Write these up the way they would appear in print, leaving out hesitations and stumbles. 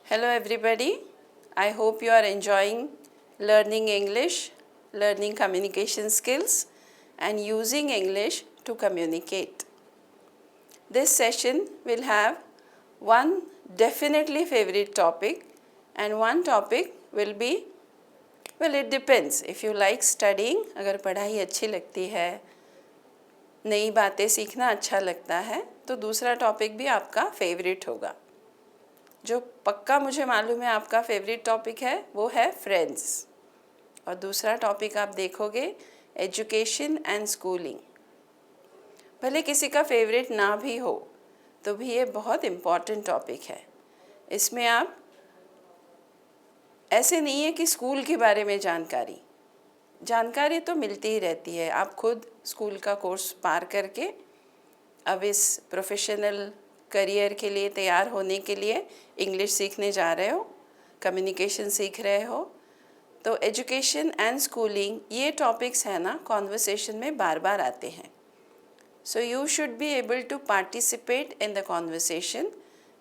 Hello everybody, I hope you are enjoying learning English, learning communication skills and using English to communicate. This session will have one definitely favorite topic and one topic will be, well it depends, if you like studying, अगर पढ़ाई अच्छी लगती है, नई बातें सीखना अच्छा लगता है तो दूसरा टॉपिक भी आपका फेवरेट होगा। जो पक्का मुझे मालूम है आपका फेवरेट टॉपिक है वो है फ्रेंड्स और दूसरा टॉपिक आप देखोगे एजुकेशन एंड स्कूलिंग। भले किसी का फेवरेट ना भी हो तो भी ये बहुत इम्पॉर्टेंट टॉपिक है। इसमें आप ऐसे नहीं है कि स्कूल के बारे में जानकारी तो मिलती ही रहती है। आप खुद स्कूल का कोर्स पार करके अब इस प्रोफेशनल करियर के लिए तैयार होने के लिए इंग्लिश सीखने जा रहे हो, कम्युनिकेशन सीख रहे हो, तो एजुकेशन एंड स्कूलिंग ये टॉपिक्स है ना कॉन्वर्सेशन में बार बार आते हैं। So you should be able to participate in the conversation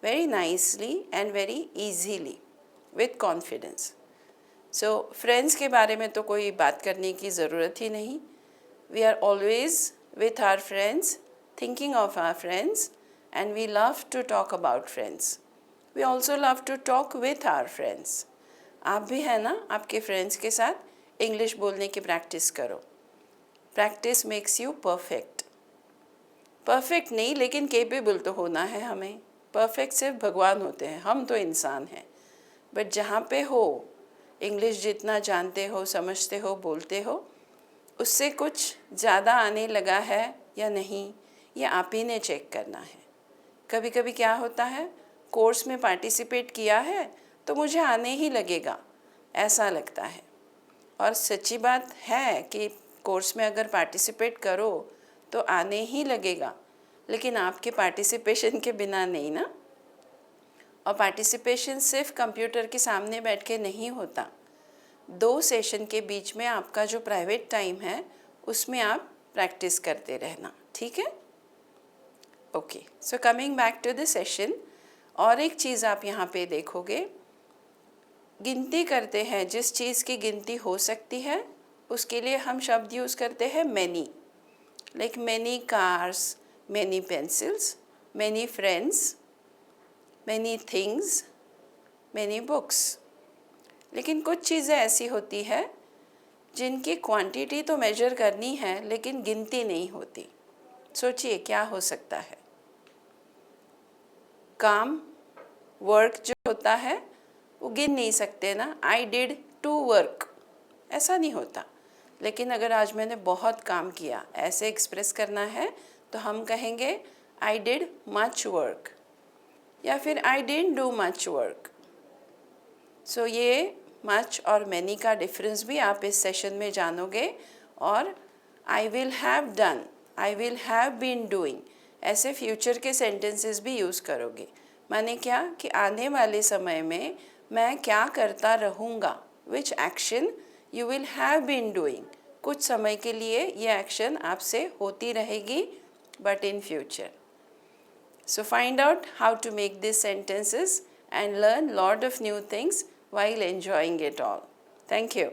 very nicely and very easily with confidence. So friends के बारे में तो कोई बात करने की ज़रूरत ही नहीं। We are always with our friends, thinking of our friends, and we love to talk about friends. We also love to talk with our friends. आप भी है ना आपके फ्रेंड्स के साथ इंग्लिश बोलने की प्रैक्टिस करो। Practice makes you perfect. Perfect नहीं लेकिन केपेबल तो होना है हमें। परफेक्ट सिर्फ भगवान होते हैं, हम तो इंसान हैं। बट जहाँ पे हो इंग्लिश जितना जानते हो, समझते हो, बोलते हो, उससे कुछ ज़्यादा आने लगा है या नहीं ये आप ही ने चेक करना है। कभी कभी क्या होता है, कोर्स में पार्टिसिपेट किया है तो मुझे आने ही लगेगा ऐसा लगता है। और सच्ची बात है कि कोर्स में अगर पार्टिसिपेट करो तो आने ही लगेगा, लेकिन आपके पार्टिसिपेशन के बिना नहीं ना। और पार्टिसिपेशन सिर्फ कंप्यूटर के सामने बैठ के नहीं होता। 2 सेशन के बीच में आपका जो प्राइवेट टाइम है उसमें आप प्रैक्टिस करते रहना, ठीक है। Okay, so coming back to the session, और एक चीज़ आप यहाँ पे देखोगे, गिनती करते हैं, जिस चीज़ की गिनती हो सकती है उसके लिए हम शब्द यूज़ करते हैं many. Like many cars, many pencils, many friends, many things, many books. लेकिन कुछ चीज़ें ऐसी होती है जिनकी क्वांटिटी तो मेजर करनी है लेकिन गिनती नहीं होती। सोचिए क्या हो सकता है। काम, वर्क जो होता है वो गिन नहीं सकते ना। आई डिड 2 वर्क, ऐसा नहीं होता। लेकिन अगर आज मैंने बहुत काम किया ऐसे एक्सप्रेस करना है तो हम कहेंगे आई डिड मच वर्क या फिर I didn't do much work. So ये मच और मैनी का डिफरेंस भी आप इस सेशन में जानोगे। और I will have done, I will have been doing, ऐसे फ्यूचर के सेंटेंसेस भी यूज़ करोगे। माने क्या कि आने वाले समय में मैं क्या करता रहूँगा, which action you will have been doing. कुछ समय के लिए ये एक्शन आपसे होती रहेगी but in future. So find out how to make these sentences and learn lot of new things while enjoying it all. Thank you.